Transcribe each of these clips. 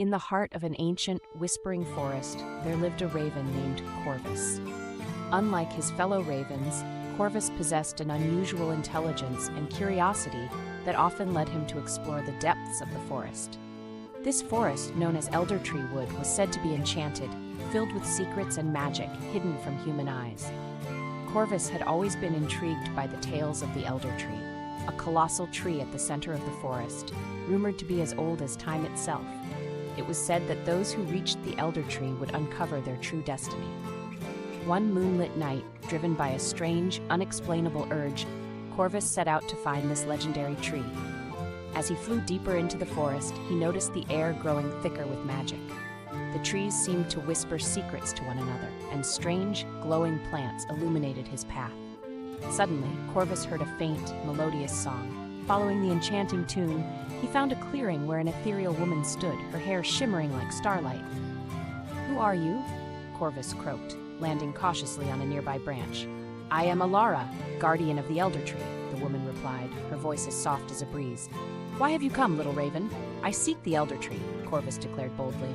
In the heart of an ancient, whispering forest, there lived a raven named Corvus. Unlike his fellow ravens, Corvus possessed an unusual intelligence and curiosity that often led him to explore the depths of the forest. This forest, known as Eldertree Wood, was said to be enchanted, filled with secrets and magic hidden from human eyes. Corvus had always been intrigued by the tales of the Elder Tree, a colossal tree at the center of the forest, rumored to be as old as time itself. It was said that those who reached the Elder Tree would uncover their true destiny. One moonlit night, driven by a strange, unexplainable urge, Corvus set out to find this legendary tree. As he flew deeper into the forest, he noticed the air growing thicker with magic. The trees seemed to whisper secrets to one another, and strange, glowing plants illuminated his path. Suddenly, Corvus heard a faint, melodious song. Following the enchanting tune, he found a clearing where an ethereal woman stood, her hair shimmering like starlight. "Who are you?" Corvus croaked, landing cautiously on a nearby branch. "I am Elara, guardian of the Elder Tree," the woman replied, her voice as soft as a breeze. "Why have you come, little raven?" "I seek the Elder Tree," Corvus declared boldly.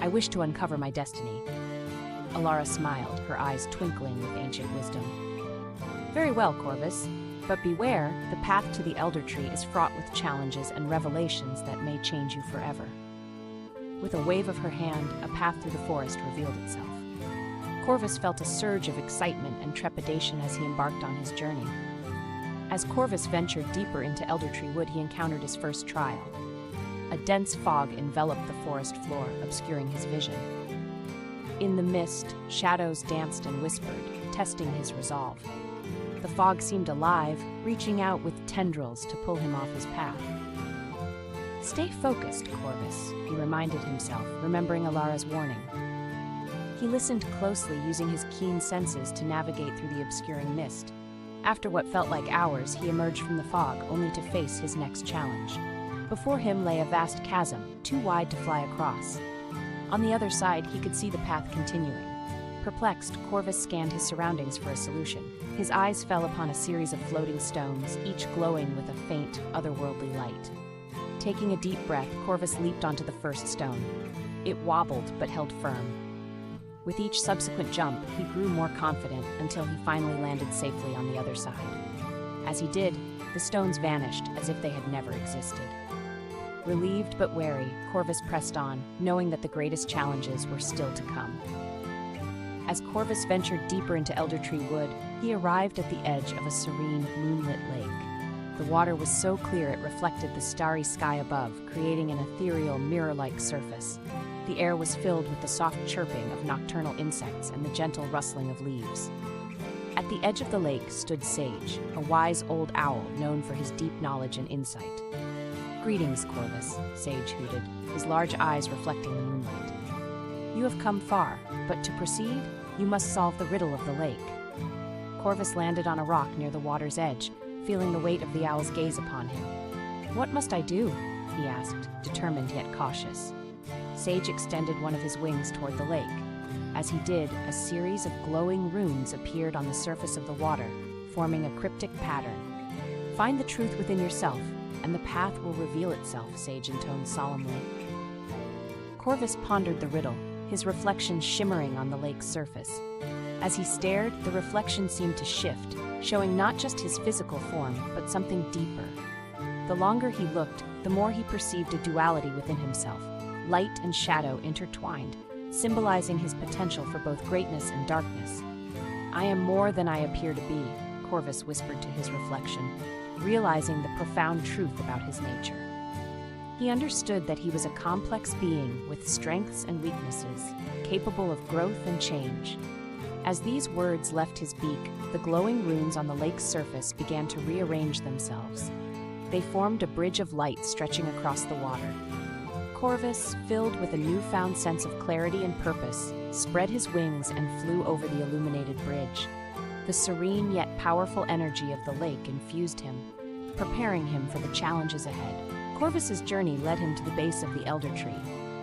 "I wish to uncover my destiny." Elara smiled, her eyes twinkling with ancient wisdom. "Very well, Corvus. But beware, the path to the Elder Tree is fraught with challenges and revelations that may change you forever." With a wave of her hand, a path through the forest revealed itself. Corvus felt a surge of excitement and trepidation as he embarked on his journey. As Corvus ventured deeper into Eldertree Wood, he encountered his first trial. A dense fog enveloped the forest floor, obscuring his vision. In the mist, shadows danced and whispered, testing his resolve. The fog seemed alive, reaching out with tendrils to pull him off his path. "Stay focused, Corvus," he reminded himself, remembering Elara's warning. He listened closely, using his keen senses to navigate through the obscuring mist. After what felt like hours, he emerged from the fog, only to face his next challenge. Before him lay a vast chasm, too wide to fly across. On the other side, he could see the path continuing. Perplexed, Corvus scanned his surroundings for a solution. His eyes fell upon a series of floating stones, each glowing with a faint, otherworldly light. Taking a deep breath, Corvus leaped onto the first stone. It wobbled, but held firm. With each subsequent jump, he grew more confident until he finally landed safely on the other side. As he did, the stones vanished as if they had never existed. Relieved but wary, Corvus pressed on, knowing that the greatest challenges were still to come. As Corvus ventured deeper into Eldertree Wood, he arrived at the edge of a serene, moonlit lake. The water was so clear it reflected the starry sky above, creating an ethereal, mirror-like surface. The air was filled with the soft chirping of nocturnal insects and the gentle rustling of leaves. At the edge of the lake stood Sage, a wise old owl known for his deep knowledge and insight. "Greetings, Corvus," Sage hooted, his large eyes reflecting the moonlight. "You have come far, but to proceed, you must solve the riddle of the lake." Corvus landed on a rock near the water's edge, feeling the weight of the owl's gaze upon him. "What must I do?" he asked, determined yet cautious. Sage extended one of his wings toward the lake. As he did, a series of glowing runes appeared on the surface of the water, forming a cryptic pattern. "Find the truth within yourself, and the path will reveal itself," Sage intoned solemnly. Corvus pondered the riddle, his reflection shimmering on the lake's surface. As he stared, the reflection seemed to shift, showing not just his physical form, but something deeper. The longer he looked, the more he perceived a duality within himself, light and shadow intertwined, symbolizing his potential for both greatness and darkness. "I am more than I appear to be," Corvus whispered to his reflection, realizing the profound truth about his nature. He understood that he was a complex being with strengths and weaknesses, capable of growth and change. As these words left his beak, the glowing runes on the lake's surface began to rearrange themselves. They formed a bridge of light stretching across the water. Corvus, filled with a newfound sense of clarity and purpose, spread his wings and flew over the illuminated bridge. The serene yet powerful energy of the lake infused him, preparing him for the challenges ahead. Corvus's journey led him to the base of the Elder Tree,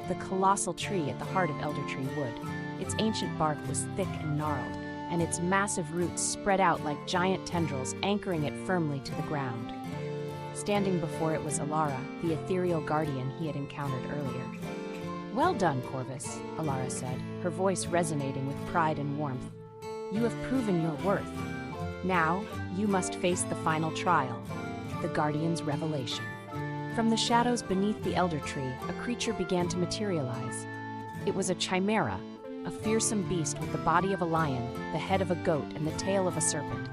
the colossal tree at the heart of Eldertree Wood. Its ancient bark was thick and gnarled, and its massive roots spread out like giant tendrils, anchoring it firmly to the ground. Standing before it was Elara, the ethereal guardian he had encountered earlier. "Well done, Corvus," Elara said, her voice resonating with pride and warmth. "You have proven your worth. Now, you must face the final trial, the Guardian's revelation." From the shadows beneath the elder tree, a creature began to materialize. It was a chimera, a fearsome beast with the body of a lion, the head of a goat, and the tail of a serpent.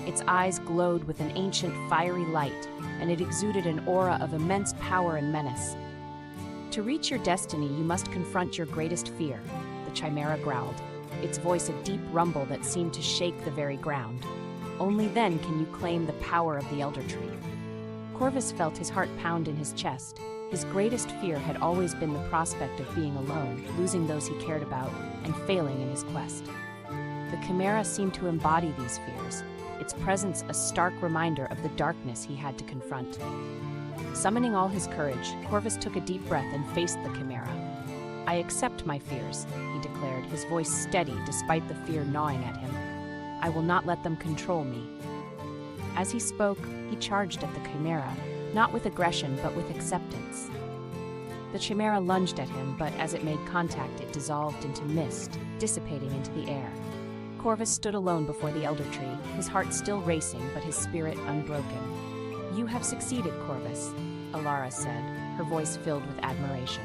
Its eyes glowed with an ancient, fiery light, and it exuded an aura of immense power and menace. "To reach your destiny, you must confront your greatest fear," the chimera growled, its voice a deep rumble that seemed to shake the very ground. "Only then can you claim the power of the Eldertree." Corvus felt his heart pound in his chest. His greatest fear had always been the prospect of being alone, losing those he cared about, and failing in his quest. The chimera seemed to embody these fears, its presence a stark reminder of the darkness he had to confront. Summoning all his courage, Corvus took a deep breath and faced the chimera. "I accept my fears," he declared, his voice steady despite the fear gnawing at him. "I will not let them control me." As he spoke, he charged at the chimera, not with aggression but with acceptance. The chimera lunged at him, but as it made contact, it dissolved into mist, dissipating into the air. Corvus stood alone before the elder tree, his heart still racing but his spirit unbroken. "You have succeeded, Corvus," Elara said, her voice filled with admiration.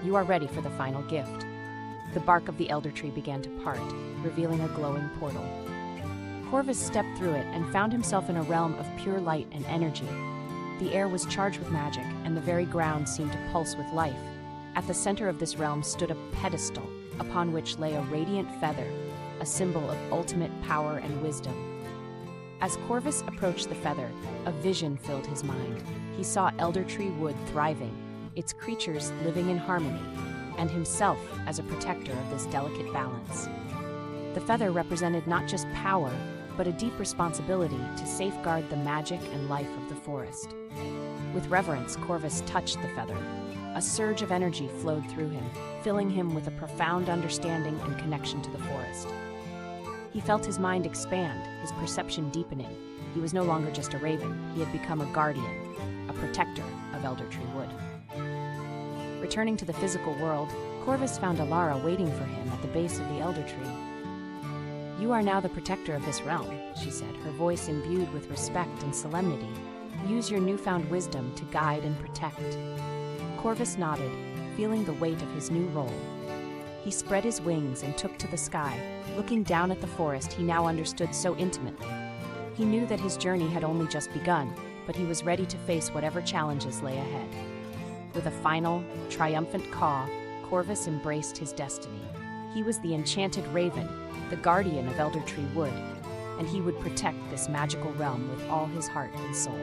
"You are ready for the final gift." The bark of the elder tree began to part, revealing a glowing portal. Corvus stepped through it and found himself in a realm of pure light and energy. The air was charged with magic, and the very ground seemed to pulse with life. At the center of this realm stood a pedestal, upon which lay a radiant feather, a symbol of ultimate power and wisdom. As Corvus approached the feather, a vision filled his mind. He saw Eldertree Wood thriving, its creatures living in harmony, and himself as a protector of this delicate balance. The feather represented not just power, but a deep responsibility to safeguard the magic and life of the forest. With reverence, Corvus touched the feather. A surge of energy flowed through him, filling him with a profound understanding and connection to the forest. He felt his mind expand, his perception deepening. He was no longer just a raven, he had become a guardian, a protector of Eldertree Wood. Returning to the physical world, Corvus found Elara waiting for him at the base of the elder tree. "You are now the protector of this realm," she said, her voice imbued with respect and solemnity. "Use your newfound wisdom to guide and protect." Corvus nodded, feeling the weight of his new role. He spread his wings and took to the sky, looking down at the forest he now understood so intimately. He knew that his journey had only just begun, but he was ready to face whatever challenges lay ahead. With a final, triumphant caw, Corvus embraced his destiny. He was the enchanted raven, the guardian of Eldertree Wood, and he would protect this magical realm with all his heart and soul.